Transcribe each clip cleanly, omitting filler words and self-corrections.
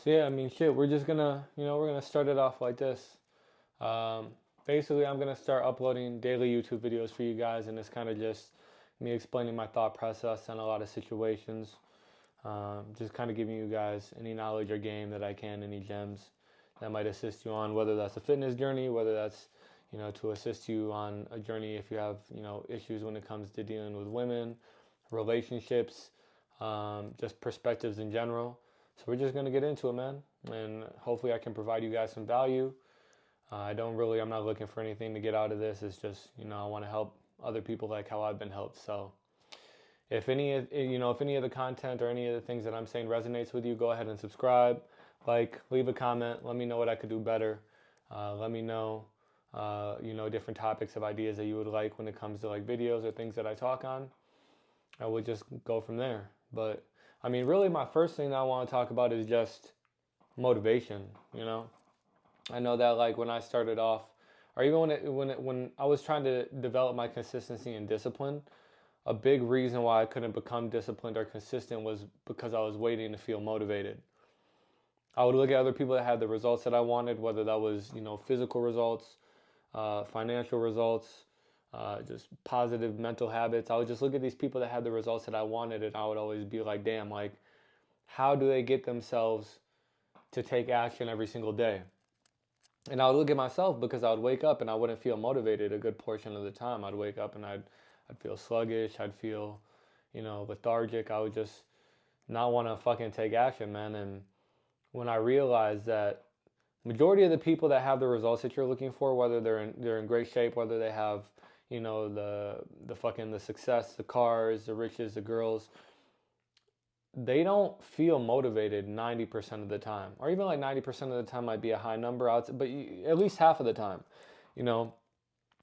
So yeah, I mean, shit, we're just gonna, we're gonna start it off like this. Um, Basically, I'm gonna start uploading daily YouTube videos for you guys, and it's kind of just me explaining my thought process in a lot of situations. Just kind of giving you guys any knowledge or game that I can, any gems that might assist you on, whether that's a fitness journey, whether that's, to assist you on a journey if you have, issues when it comes to dealing with women, relationships, just perspectives in general. So we're just gonna get into it, man, and hopefully I can provide you guys some value. I'm not looking for anything to get out of this. It's just, I want to help other people like how I've been helped. So if any of the content or any of the things that I'm saying resonates with you, go ahead and subscribe, leave a comment. Let me know what I could do better. Let me know, different topics of ideas that you would like when it comes to like videos or things that I talk on. I would just go from there. But I mean, really, my first thing that I want to talk about is just motivation. I know that like when I started off, or even when I was trying to develop my consistency and discipline, a big reason why I couldn't become disciplined or consistent was because I was waiting to feel motivated. I would look at other people that had the results that I wanted, whether that was physical results, financial results, just positive mental habits. I would just look at these people that had the results that I wanted, and I would always be like, damn, like how do they get themselves to take action every single day? And I would look at myself because I would wake up and I wouldn't feel motivated a good portion of the time. I'd wake up and I'd feel sluggish. I'd feel, lethargic. I would just not want to fucking take action, man. And when I realized that majority of the people that have the results that you're looking for, whether they're in great shape, whether they have, the success, the cars, the riches, the girls, they don't feel motivated 90% of the time, or even like 90% of the time might be a high number out, but at least half of the time, you know,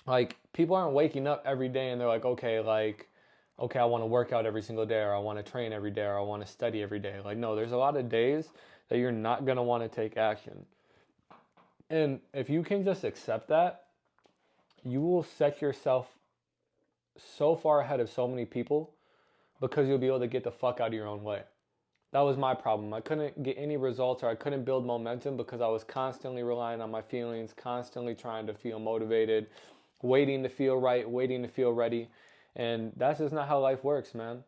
like people aren't waking up every day and they're like, okay, I want to work out every single day, or I want to train every day, or I want to study every day. Like, no, there's a lot of days that you're not going to want to take action. And if you can just accept that, you will set yourself so far ahead of so many people because you'll be able to get the fuck out of your own way. That was my problem. I couldn't get any results or I couldn't build momentum because I was constantly relying on my feelings, constantly trying to feel motivated, waiting to feel right, waiting to feel ready. And that's just not how life works, man.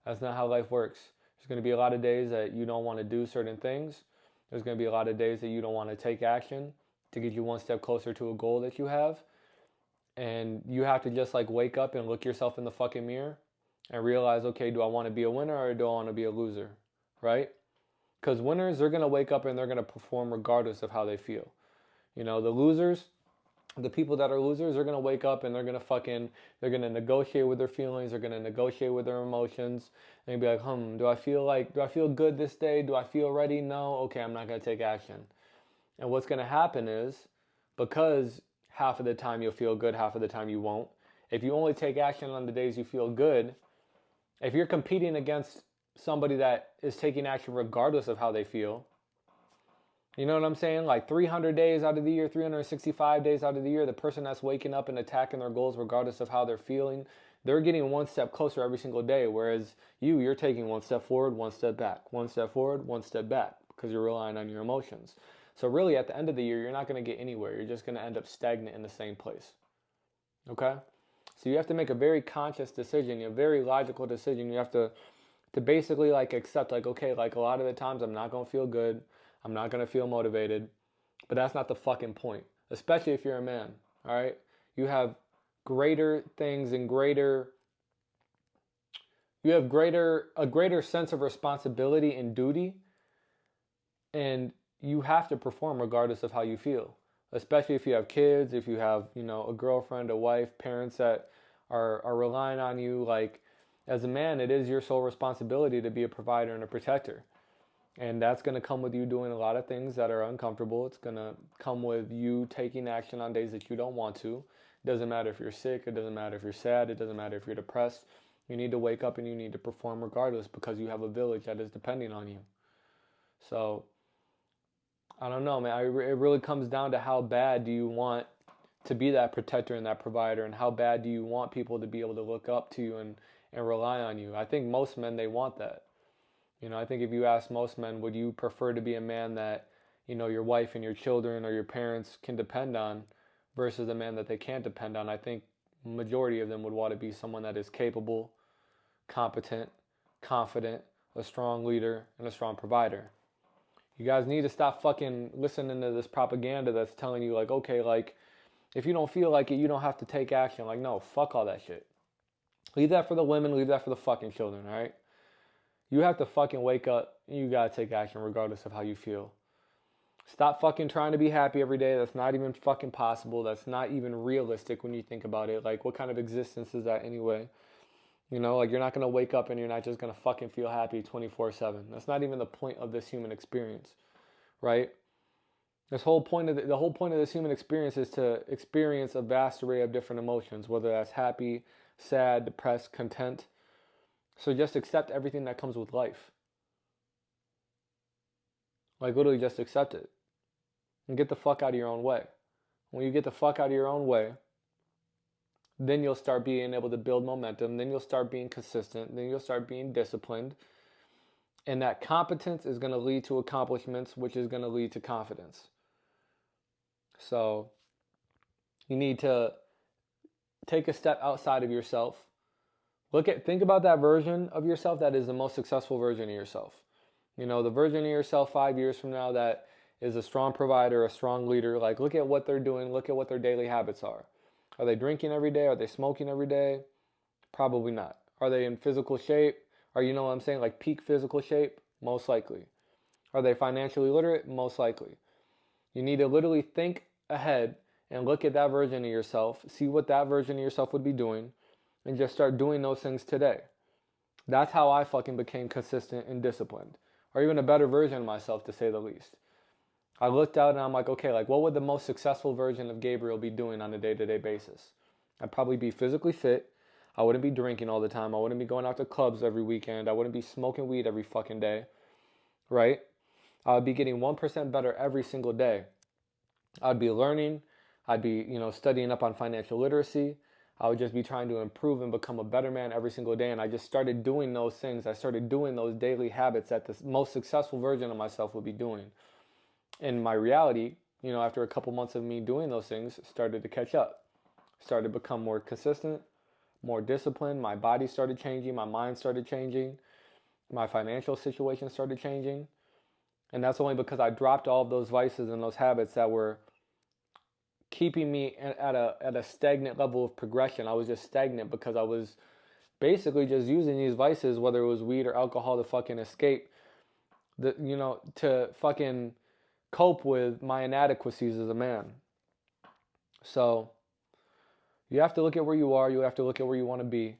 That's not how life works. There's going to be a lot of days that you don't want to do certain things. There's going to be a lot of days that you don't want to take action to get you one step closer to a goal that you have. And you have to just like wake up and look yourself in the fucking mirror and realize, okay, do I want to be a winner or do I want to be a loser? Right? Because winners, they're going to wake up and they're going to perform regardless of how they feel. The losers, the people that are losers, they're going to wake up and they're going to negotiate with their feelings. They're going to negotiate with their emotions and be like, do I feel good this day? Do I feel ready? No. Okay, I'm not going to take action. And what's going to happen is, because half of the time you'll feel good, half of the time you won't. If you only take action on the days you feel good, if you're competing against somebody that is taking action regardless of how they feel, you know what I'm saying? Like 300 days out of the year, 365 days out of the year, the person that's waking up and attacking their goals regardless of how they're feeling, they're getting one step closer every single day. Whereas you're taking one step forward, one step back, one step forward, one step back because you're relying on your emotions. So really at the end of the year, you're not going to get anywhere. You're just going to end up stagnant in the same place. Okay? So you have to make a very conscious decision, a very logical decision. You have to basically like accept like, okay, like a lot of the times I'm not going to feel good. I'm not going to feel motivated. But that's not the fucking point, especially if you're a man, all right? You have greater things and a greater sense of responsibility and duty, and you have to perform regardless of how you feel, especially if you have kids, if you have, a girlfriend, a wife, parents that are relying on you. Like, as a man, it is your sole responsibility to be a provider and a protector. And that's going to come with you doing a lot of things that are uncomfortable. It's going to come with you taking action on days that you don't want to. It doesn't matter if you're sick. It doesn't matter if you're sad. It doesn't matter if you're depressed. You need to wake up and you need to perform regardless because you have a village that is depending on you. So, I don't know, man. It really comes down to how bad do you want to be that protector and that provider, and how bad do you want people to be able to look up to you and rely on you. I think most men, they want that. I think if you ask most men, would you prefer to be a man that, your wife and your children or your parents can depend on versus a man that they can't depend on? I think majority of them would want to be someone that is capable, competent, confident, a strong leader, and a strong provider. You guys need to stop fucking listening to this propaganda that's telling you, like, okay, like, if you don't feel like it, you don't have to take action. Like, no, fuck all that shit. Leave that for the women, leave that for the fucking children, all right? You have to fucking wake up and you gotta take action regardless of how you feel. Stop fucking trying to be happy every day. That's not even fucking possible. That's not even realistic when you think about it. Like, what kind of existence is that anyway? Like, you're not gonna wake up and you're not just gonna fucking feel happy 24/7. That's not even the point of this human experience, right? The whole point of this human experience is to experience a vast array of different emotions, whether that's happy, sad, depressed, content. So just accept everything that comes with life. Like, literally just accept it. And get the fuck out of your own way. When you get the fuck out of your own way, then you'll start being able to build momentum. Then you'll start being consistent. Then you'll start being disciplined. And that competence is going to lead to accomplishments, which is going to lead to confidence. So you need to take a step outside of yourself. Think about that version of yourself that is the most successful version of yourself. The version of yourself 5 years from now that is a strong provider, a strong leader. Like, look at what they're doing. Look at what their daily habits are. Are they drinking every day? Are they smoking every day? Probably not. Are they in physical shape? Or, you know what I'm saying, like peak physical shape? Most likely. Are they financially literate? Most likely. You need to literally think ahead and look at that version of yourself, see what that version of yourself would be doing, and just start doing those things today. That's how I fucking became consistent and disciplined. Or even a better version of myself, to say the least. I looked out and I'm like, okay, like, what would the most successful version of Gabriel be doing on a day-to-day basis? I'd probably be physically fit. I wouldn't be drinking all the time. I wouldn't be going out to clubs every weekend. I wouldn't be smoking weed every fucking day, right? I would be getting 1% better every single day. I'd be learning. I'd be, studying up on financial literacy. I would just be trying to improve and become a better man every single day. And I just started doing those things. I started doing those daily habits that the most successful version of myself would be doing. And my reality, after a couple months of me doing those things, started to catch up. Started to become more consistent, more disciplined. My body started changing. My mind started changing. My financial situation started changing. And that's only because I dropped all of those vices and those habits that were keeping me at a stagnant level of progression. I was just stagnant because I was basically just using these vices, whether it was weed or alcohol, to fucking escape, to fucking cope with my inadequacies as a man. So you have to look at where you are. You have to look at where you want to be.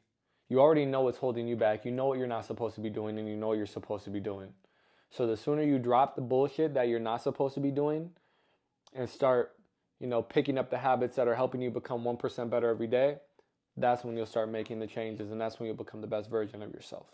You already know what's holding you back. You know what you're not supposed to be doing, and you know what you're supposed to be doing. So the sooner you drop the bullshit that you're not supposed to be doing and start, picking up the habits that are helping you become 1% better every day, that's when you'll start making the changes, and that's when you'll become the best version of yourself.